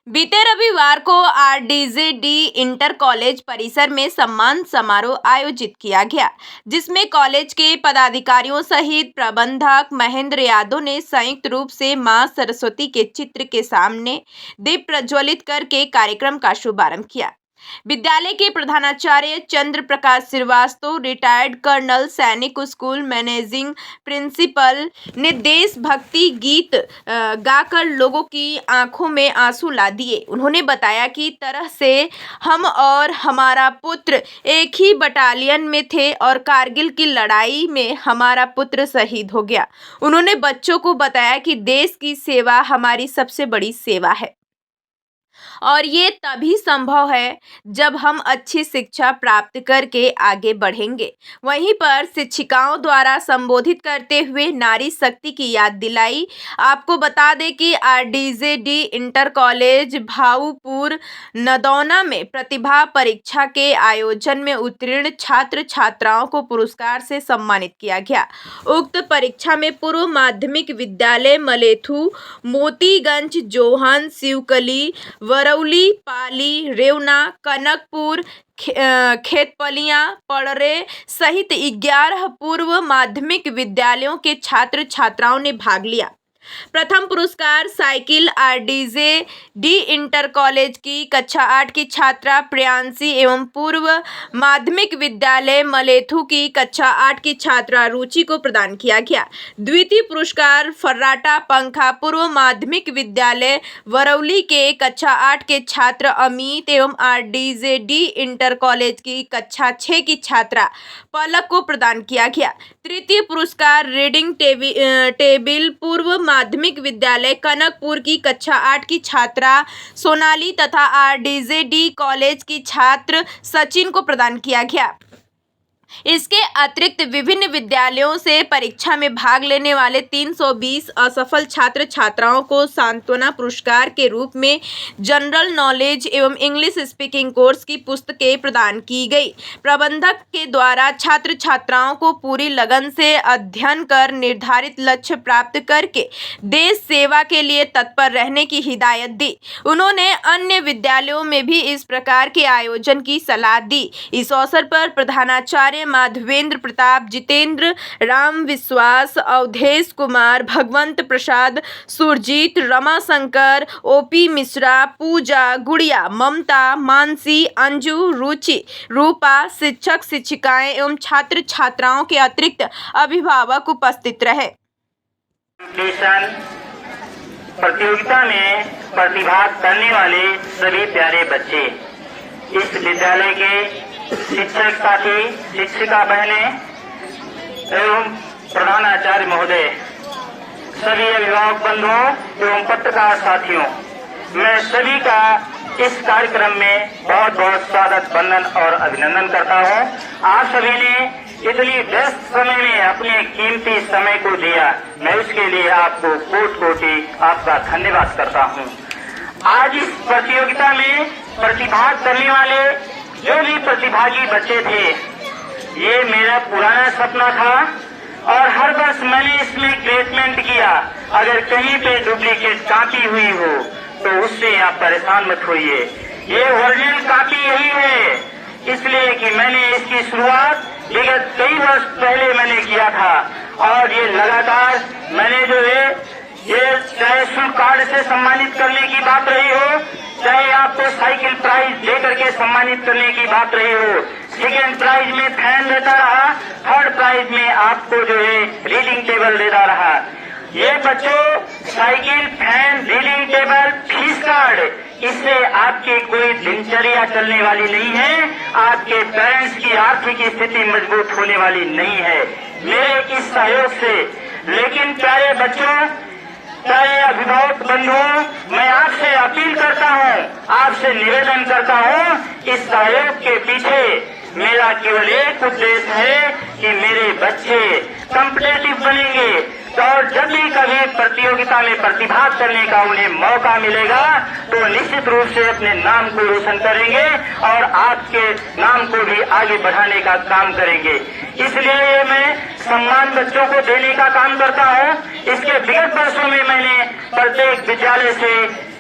बीते रविवार को आरडीजेडी इंटर कॉलेज परिसर में सम्मान समारोह आयोजित किया गया, जिसमें कॉलेज के पदाधिकारियों सहित प्रबंधक महेंद्र यादव ने संयुक्त रूप से मां सरस्वती के चित्र के सामने दीप प्रज्वलित करके कार्यक्रम का शुभारंभ किया। विद्यालय के प्रधानाचार्य चंद्र प्रकाश श्रीवास्तव, रिटायर्ड कर्नल, सैनिक स्कूल मैनेजिंग प्रिंसिपल ने देशभक्ति गीत गाकर लोगों की आंखों में आंसू ला दिए। उन्होंने बताया कि तरह से हम और हमारा पुत्र एक ही बटालियन में थे और कारगिल की लड़ाई में हमारा पुत्र शहीद हो गया। उन्होंने बच्चों को बताया कि देश की सेवा हमारी सबसे बड़ी सेवा है और ये तभी संभव है जब हम अच्छी शिक्षा प्राप्त करके आगे बढ़ेंगे। वहीं पर शिक्षिकाओं द्वारा संबोधित करते हुए नारी शक्ति की याद दिलाई। आपको बता दें कि आरडीजेडी इंटर कॉलेज भाऊपुर नदौना में प्रतिभा परीक्षा के आयोजन में उत्तीर्ण छात्र छात्राओं को पुरस्कार से सम्मानित किया गया। उक्त परीक्षा में पूर्व माध्यमिक विद्यालय मलेथू, मोतीगंज, जोहन, शिवकली, वरौली, पाली, रेवना, कनकपुर, खेतपलियां, पड़रे सहित 11 पूर्व माध्यमिक विद्यालयों के छात्र छात्राओं ने भाग लिया। प्रथम पुरस्कार साइकिल आरडीजेडी इंटर कॉलेज की कक्षा 8 की छात्रा प्रियांशी एवं पूर्व माध्यमिक विद्यालय मलेथू की कक्षा 8 की छात्रा रुचि को प्रदान किया गया। द्वितीय पुरस्कार फर्राटा पंखा पूर्व माध्यमिक विद्यालय वरौली के कक्षा 8 के छात्र अमित एवं आरडीजेडी इंटर कॉलेज की कक्षा 6 की छात्रा पलक को प्रदान किया गया। तृतीय पुरस्कार रीडिंग टेबिल पूर्व माध्यमिक विद्यालय कनकपुर की कक्षा 8 की छात्रा सोनाली तथा आरडीजेडी कॉलेज की छात्र सचिन को प्रदान किया गया। इसके अतिरिक्त विभिन्न विद्यालयों से परीक्षा में भाग लेने वाले 320 असफल छात्र छात्राओं को सांत्वना पुरस्कार के रूप में जनरल नॉलेज एवं इंग्लिश स्पीकिंग कोर्स की पुस्तकें प्रदान की गई। प्रबंधक के द्वारा छात्र छात्राओं को पूरी लगन से अध्ययन कर निर्धारित लक्ष्य प्राप्त करके देश सेवा के लिए तत्पर रहने की हिदायत दी। उन्होंने अन्य विद्यालयों में भी इस प्रकार के आयोजन की सलाह दी। इस अवसर पर प्रधानाचार्य माधवेंद्र प्रताप, जितेंद्र, राम विश्वास, अवधेश कुमार, भगवंत प्रसाद, सुरजीत, रमाशंकर, ओपी मिश्रा, पूजा, गुड़िया, ममता, मानसी, अंजू, रुचि, रूपा, शिक्षक शिक्षिकाएं एवं छात्र छात्राओं के अतिरिक्त अभिभावक उपस्थित रहे। प्रतियोगिता में प्रतिभाग करने वाले सभी प्यारे बच्चे, इस विद्यालय के शिक्षक साथी, शिक्षिका बहनें एवं प्रधानाचार्य महोदय, सभी अभिभावक बंधुओं एवं पत्रकार साथियों, मैं सभी का इस कार्यक्रम में बहुत बहुत स्वागत, वंदन और अभिनंदन करता हूं। आप सभी ने इतनी व्यस्त समय में अपने कीमती समय को दिया, मैं उसके लिए आपको कोटि कोटि आपका धन्यवाद करता हूं। आज इस प्रतियोगिता में प्रतिभाग करने वाले जो भी प्रतिभागी बच्चे थे, ये मेरा पुराना सपना था और हर वर्ष मैंने इसमें ग्रेसमेंट किया। अगर कहीं पे डुप्लीकेट कॉपी हुई हो तो उससे आप परेशान मत होइए, ये ओरिजिनल कॉपी यही है, इसलिए कि मैंने इसकी शुरुआत विगत कई वर्ष पहले मैंने किया था और ये लगातार मैंने जो है ये चाहे शुल्क कार्ड से सम्मानित करने की बात रही हो, चाहे आपको साइकिल प्राइज देकर के सम्मानित करने की बात रही हो, सेकेंड प्राइज में फैन देता रहा, थर्ड प्राइज में आपको जो है रीडिंग टेबल देता रहा। ये बच्चों cycle, fan, reading table, fees card, इससे आपकी कोई दिनचर्या चलने वाली नहीं है, आपके पेरेंट्स की आर्थिक स्थिति मजबूत होने वाली नहीं है मेरे इस सहयोग से। लेकिन प्यारे बच्चों, प्यारे अभिभावक बंधुओं, मैं आपसे अपील करता हूं, आपसे निवेदन करता हूं, इस सहयोग के पीछे मेरा केवल एक उद्देश्य है कि मेरे बच्चे कॉम्पिटिटिव बनेंगे और जब भी कभी प्रतियोगिता में प्रतिभाग करने का उन्हें मौका मिलेगा तो निश्चित रूप से अपने नाम को रोशन करेंगे और आपके नाम को भी आगे बढ़ाने का काम करेंगे। इसलिए मैं सम्मान बच्चों को देने का काम करता हूं। इसके विगत वर्षों में मैंने प्रत्येक विद्यालय से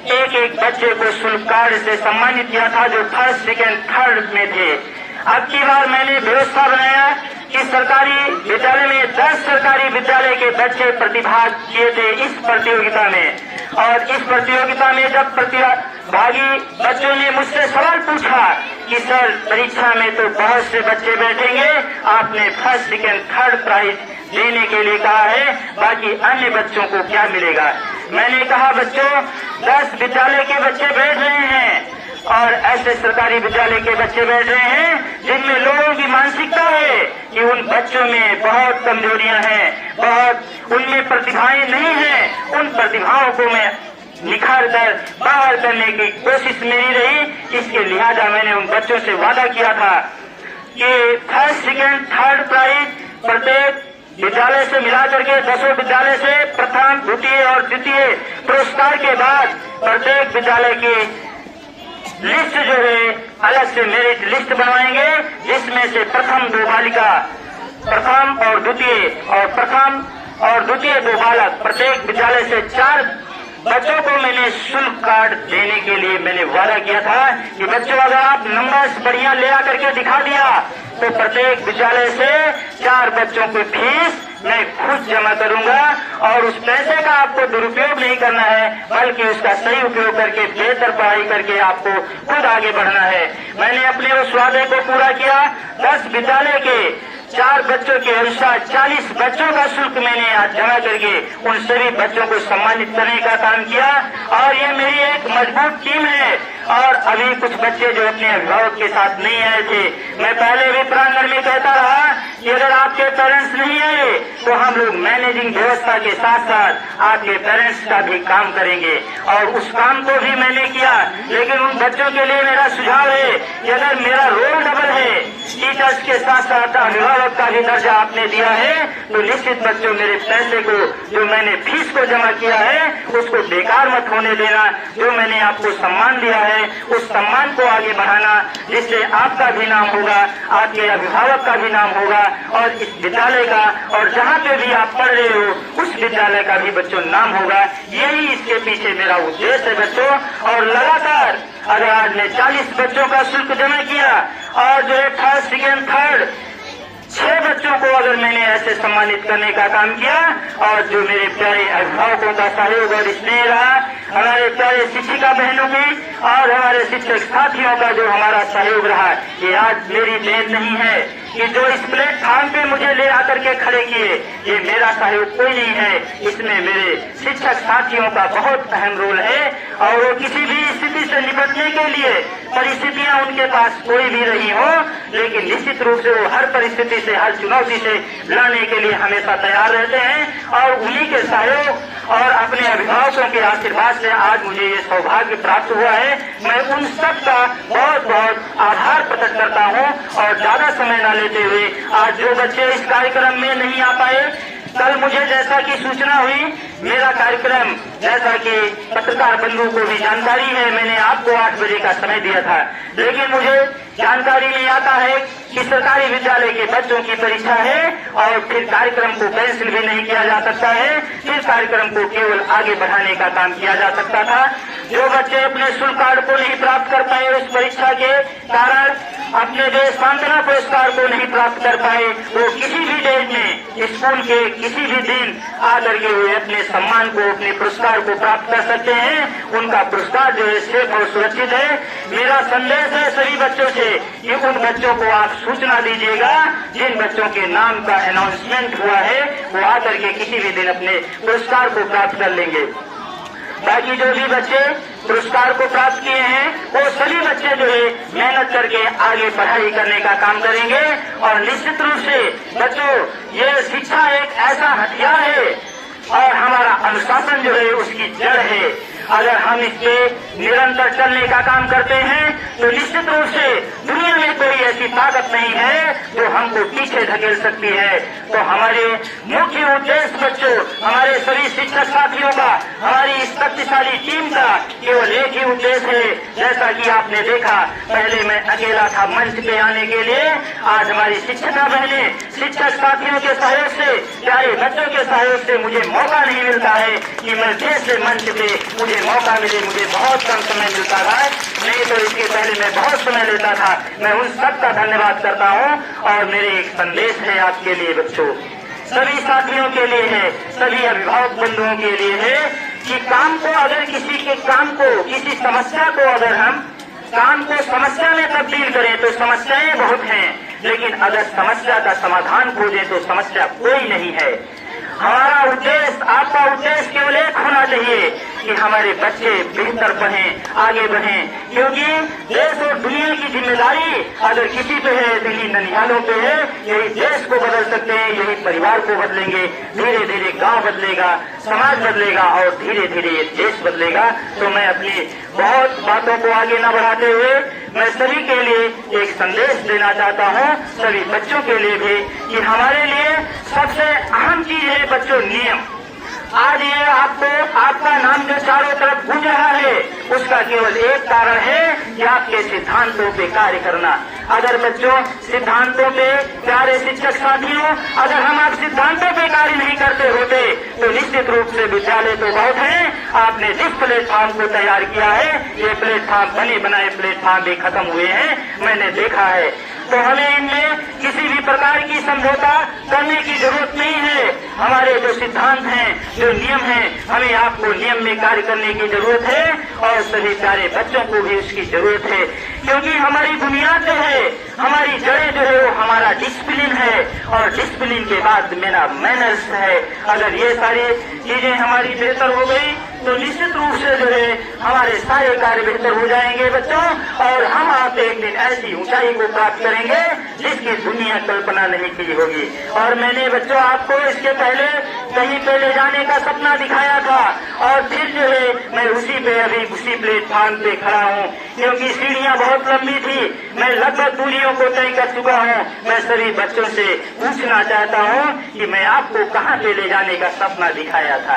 एक एक बच्चे को शुल्क कार्ड से सम्मानित किया था जो फर्स्ट, सेकेंड, थर्ड में थे। अब की बार मैंने व्यवस्था बनाया कि सरकारी विद्यालय में 10 सरकारी विद्यालय के बच्चे प्रतिभाग किए थे इस प्रतियोगिता में। और इस प्रतियोगिता में जब प्रतिभागी बच्चों ने मुझसे सवाल पूछा कि सर परीक्षा में तो बहुत से बच्चे बैठेंगे, आपने फर्स्ट, सेकेंड, थर्ड प्राइज देने के लिए कहा है, बाकी अन्य बच्चों को क्या मिलेगा? मैंने कहा बच्चों 10 विद्यालय के बच्चे बैठ रहे हैं और ऐसे सरकारी विद्यालय के बच्चे बैठ रहे हैं जिनमें लोगों की मानसिकता है कि उन बच्चों में बहुत कमजोरियां हैं, बहुत उनमें प्रतिभाएं नहीं हैं। उन प्रतिभाओं को मैं निखार कर बाहर करने की कोशिश मेरी रही। इसके लिहाजा मैंने उन बच्चों से वादा किया था कि फर्स्ट, सेकेंड, थर्ड प्राइज प्रत्येक विद्यालय से मिला करके 10 विद्यालय से प्रथम, द्वितीय और तृतीय पुरस्कार के बाद प्रत्येक विद्यालय की लिस्ट जो है अलग से मेरिट लिस्ट बनवाएंगे, जिसमें से प्रथम 2 बालिका, प्रथम और द्वितीय 2 बालक, प्रत्येक विद्यालय से 4 बच्चों को मैंने शुल्क कार्ड देने के लिए मैंने वादा किया था कि बच्चों अगर आप नंबर्स बढ़िया ले आकर के दिखा दिया तो प्रत्येक विद्यालय से 4 बच्चों की फीस मैं खुद जमा करूंगा और उस पैसे का आपको दुरुपयोग नहीं करना है, बल्कि उसका सही उपयोग करके बेहतर पढ़ाई करके आपको खुद आगे बढ़ना है। मैंने अपने उस वादे को पूरा किया। 10 विद्यालय के 4 बच्चों के अनुसार 40 बच्चों का शुल्क मैंने आज जमा करके उन सभी बच्चों को सम्मानित करने का काम किया और ये मेरी एक मजबूत टीम है। और अभी कुछ बच्चे जो अपने अभिभावक के साथ नहीं आए थे, मैं पहले भी प्रांगण में कहता रहा कि अगर आपके पेरेंट्स नहीं आए तो हम लोग मैनेजिंग व्यवस्था के साथ साथ आपके पेरेंट्स का भी काम करेंगे और उस काम को भी मैंने किया। लेकिन उन बच्चों के लिए मेरा सुझाव है कि अगर मेरा रोल डबल है, टीचर्स के साथ साथ अभिभावक का भी दर्जा आपने दिया है, तो निश्चित बच्चों मेरे पैसे को जो मैंने फीस को जमा किया है उसको बेकार मत होने देना। जो मैंने आपको सम्मान दिया है उस सम्मान को आगे बढ़ाना, जिससे आपका भी नाम होगा, आपके अभिभावक का भी नाम होगा और इस विद्यालय का और जहाँ पे भी आप पढ़ रहे हो उस विद्यालय का भी बच्चों नाम होगा। यही इसके पीछे मेरा उद्देश्य है बच्चों। और लगातार अगर आज मैं 40 बच्चों का शुल्क जमा किया और जो है फर्स्ट, सेकेंड, थर्ड 6 बच्चों को अगर मैंने ऐसे सम्मानित करने का काम किया और जो मेरे प्यारे अभिभावकों का सहयोग और स्नेह रहा, हमारे प्यारे शिक्षिका बहनों की और हमारे शिक्षक साथियों का जो हमारा सहयोग रहा, ये आज मेरी देन नहीं है कि जो इस प्लेटफॉर्म पे मुझे ले आकर के खड़े किए, ये मेरा सहयोग कोई नहीं है, इसमें मेरे शिक्षक साथियों का बहुत अहम रोल है। और वो किसी भी स्थिति से निपटने के लिए परिस्थितियां उनके पास कोई भी रही हो, लेकिन निश्चित रूप से वो हर परिस्थिति से, हर चुनौती से लड़ने के लिए हमेशा तैयार रहते हैं। और उन्हीं के सहयोग और अपने अभिभावकों के आशीर्वाद से आज मुझे ये सौभाग्य प्राप्त हुआ है। मैं उन सब का बहुत बहुत आभार प्रकट करता हूँ। और ज्यादा समय न लेते हुए आज जो बच्चे इस कार्यक्रम में नहीं आ पाए, कल मुझे जैसा कि सूचना हुई, मेरा कार्यक्रम जैसा कि पत्रकार बंधुओं को भी जानकारी है, मैंने आपको 8 बजे का समय दिया था, लेकिन मुझे जानकारी नहीं आता है कि सरकारी विद्यालय के बच्चों की परीक्षा है और फिर कार्यक्रम को कैंसिल भी नहीं किया जा सकता है, फिर कार्यक्रम को केवल आगे बढ़ाने का काम किया जा सकता था। जो बच्चे अपने शुल्क कार्ड को नहीं प्राप्त कर पाए उस परीक्षा के कारण, अपने देश सांत्वना पुरस्कार को नहीं प्राप्त कर पाए, वो किसी भी डेट में स्कूल के किसी भी दिन आकर के हुए अपने सम्मान को, अपने पुरस्कार को प्राप्त कर सकते हैं। उनका पुरस्कार जो है सेफ और सुरक्षित है। मेरा संदेश है सभी बच्चों से कि उन बच्चों को आप सूचना दीजिएगा जिन बच्चों के नाम का अनाउंसमेंट हुआ है, वो आकर के किसी भी दिन अपने पुरस्कार को प्राप्त कर लेंगे। बाकी जो भी बच्चे पुरस्कार को प्राप्त किए हैं वो सभी बच्चे जो है मेहनत करके आगे पढ़ाई करने का काम करेंगे। और निश्चित रूप से बच्चों, ये शिक्षा एक ऐसा हथियार है और हमारा अनुशासन जो है उसकी जड़ है। अगर हम इसके निरंतर चलने का काम करते हैं तो निश्चित रूप से दुनिया में कोई ऐसी ताकत नहीं है जो हमको पीछे धकेल सकती है। तो हमारे मुख्य उद्देश्य बच्चों, हमारे सभी शिक्षक साथियों का, हमारी इस शक्तिशाली टीम का केवल एक ही उद्देश्य है। जैसा कि आपने देखा, पहले मैं अकेला था मंच पे आने के लिए, आज हमारी शिक्षिका बहनें, शिक्षक साथियों के सहयोग से, प्यारे बच्चों के सहयोग से मुझे मौका नहीं मिलता है कि मैं फिर से मंच पे मुझे मौका मिले। मुझे बहुत कम समय मिलता था, नहीं तो इसके पहले मैं बहुत समय लेता था। मैं उन सबका धन्यवाद करता हूँ। और मेरे एक संदेश है आपके लिए बच्चों, सभी साथियों के लिए है, सभी अभिभावक बंधुओं के लिए है कि काम को, अगर किसी के काम को, किसी समस्या को अगर हम काम को समस्या में तब्दील करें तो समस्याएं बहुत हैं, लेकिन अगर समस्या का समाधान खोजें तो समस्या कोई नहीं है। हमारा उद्देश्य, आपका उद्देश्य केवल एक होना चाहिए कि हमारे बच्चे बेहतर बढ़ें, आगे बढ़ें, क्योंकि देश और दुनिया की जिम्मेदारी अगर किसी पे है, दिल्ली ननिहालों पे है। यही देश को बदल सकते हैं, यही परिवार को बदलेंगे। धीरे धीरे गांव बदलेगा, समाज बदलेगा और धीरे धीरे ये देश बदलेगा। तो मैं अपनी बहुत बातों को आगे न बढ़ाते हुए मैं सभी के लिए एक संदेश देना चाहता हूँ, सभी बच्चों के लिए भी, कि हमारे लिए सबसे अहम चीज है बच्चों नियम। आज ये आपको, आपका नाम जो चारों तरफ गूंज रहा है, उसका केवल एक कारण है कि आपके सिद्धांतों पे कार्य करना। अगर बच्चों सिद्धांतों पे, प्यारे शिक्षक साथियों, अगर हम आप सिद्धांतों पे कार्य नहीं करते होते तो निश्चित रूप से विद्यालय तो बहुत है, आपने जिस प्लेटफॉर्म को तैयार किया है, ये प्लेटफॉर्म, बने बनाए प्लेटफॉर्म भी खत्म हुए हैं, मैंने देखा है। तो हमें इनमें किसी भी प्रकार की समझौता करने की जरूरत नहीं है। हमारे जो सिद्धांत हैं, जो नियम हैं, हमें आपको नियम में कार्य करने की जरूरत है और सभी प्यारे बच्चों को भी उसकी जरूरत है, क्योंकि हमारी बुनियाद जो है, हमारी जड़ें जो है वो हमारा डिसिप्लिन है और डिसिप्लिन के बाद मेरा मैनर्स है। अगर ये सारी चीजें हमारी बेहतर हो गई तो निश्चित रूप से जो है हमारे सारे कार्य बेहतर हो जाएंगे बच्चों, और हम आप एक दिन ऐसी ऊंचाई को प्राप्त करेंगे जिसकी दुनिया कल्पना नहीं की होगी। और मैंने बच्चों आपको इसके पहले कहीं पे ले जाने का सपना दिखाया था और फिर जो है मैं उसी पे, अभी उसी प्लेटफॉर्म पे खड़ा हूँ, क्योंकि सीढ़ियाँ बहुत लंबी थी। मैं लगभग दूरियों को तय कर चुका हूँ। मैं सभी बच्चों से पूछना चाहता हूँ कि मैं आपको कहाँ पे ले जाने का सपना दिखाया था।